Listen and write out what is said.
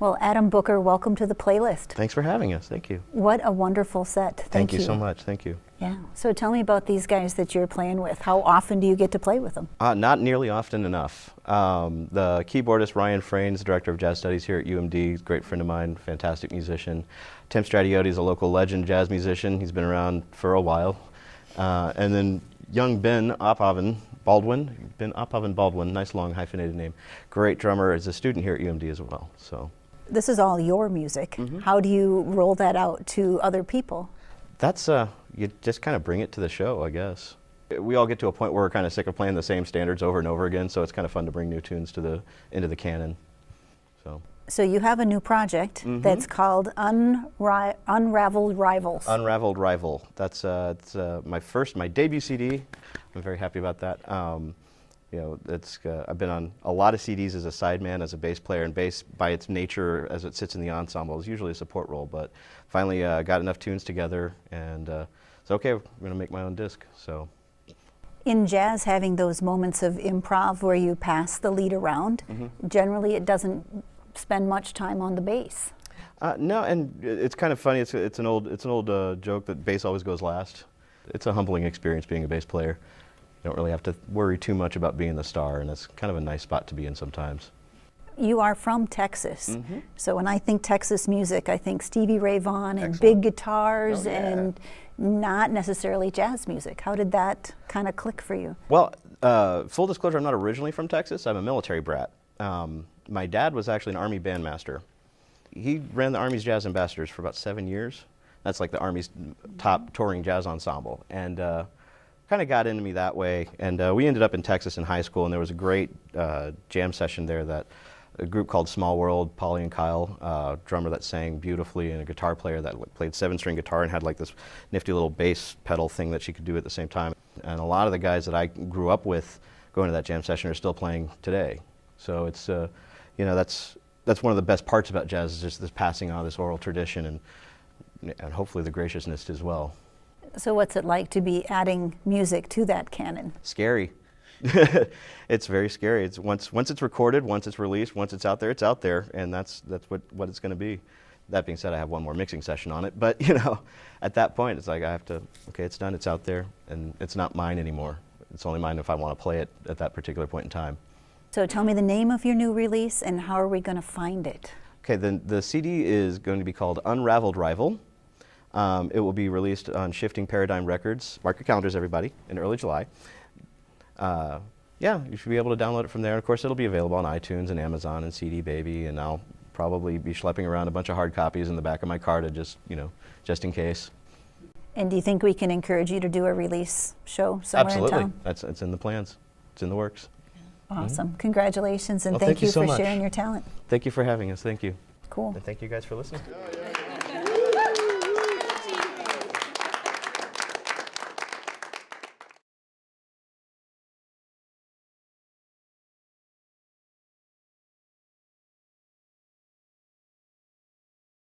Well, Adam Booker, welcome to the playlist. Thanks for having us. Thank you. What a wonderful set. Thank you so much. Thank you. Yeah. So tell me about these guys that you're playing with. How often do you get to play with them? Not nearly often enough. The keyboardist, Ryan Frains, director of jazz studies here at UMD, great friend of mine, fantastic musician. Tim Stratiotti is a local legend jazz musician. He's been around for a while. And then young Ben Ophoven Baldwin, nice long hyphenated name. Great drummer, is a student here at UMD as well. So. This is all your music. Mm-hmm. How do you roll that out to other people? That's, you just kind of bring it to the show, I guess. We all get to a point where we're kind of sick of playing the same standards over and over again, so it's kind of fun to bring new tunes into the canon. So you have a new project that's called Unraveled Rivals. Unraveled Rival. That's it's my debut CD. I'm very happy about that. You know, I've been on a lot of CDs as a sideman, as a bass player, and bass, by its nature, as it sits in the ensemble, is usually a support role. But finally got enough tunes together, and so okay, we're going to make my own disc. So. In jazz, having those moments of improv where you pass the lead around, generally it doesn't spend much time on the bass. No, and it's kind of funny. It's an old joke that bass always goes last. It's a humbling experience being a bass player. You don't really have to worry too much about being the star, and it's kind of a nice spot to be in sometimes. You are from Texas, so when I think Texas music, I think Stevie Ray Vaughan and big guitars and not necessarily jazz music. How did that kind of click for you? Well, full disclosure, I'm not originally from Texas. I'm a military brat. My dad was actually an Army bandmaster. He ran the Army's Jazz Ambassadors for about 7 years. That's like the Army's top touring jazz ensemble. And kind of got into me that way. And we ended up in Texas in high school, and there was a great jam session there that a group called Small World, Polly and Kyle, drummer that sang beautifully, and a guitar player that played 7-string guitar and had like this nifty little bass pedal thing that she could do at the same time. And a lot of the guys that I grew up with going to that jam session are still playing today. So it's, you know, that's one of the best parts about jazz, is just this passing on this oral tradition, and hopefully the graciousness as well. So what's it like to be adding music to that canon? Scary. It's very scary. It's once it's recorded, once it's released, once it's out there, and that's what it's going to be. That being said, I have one more mixing session on it, but you know, at that point, it's like I have to. Okay, it's done. It's out there, and it's not mine anymore. It's only mine if I want to play it at that particular point in time. So tell me the name of your new release and how are we going to find it? Okay, the CD is going to be called Unraveled Rival. It will be released on Shifting Paradigm Records. Mark your calendars, everybody, in early July. Yeah, you should be able to download it from there. Of course, it'll be available on iTunes and Amazon and CD Baby, and I'll probably be schlepping around a bunch of hard copies in the back of my car to just in case. And do you think we can encourage you to do a release show somewhere Absolutely. in town? It's in the plans. It's in the works. Awesome. Congratulations, and Well, thank you so for much. sharing your talent. Thank you for having us. Thank you. Cool. And thank you guys for listening.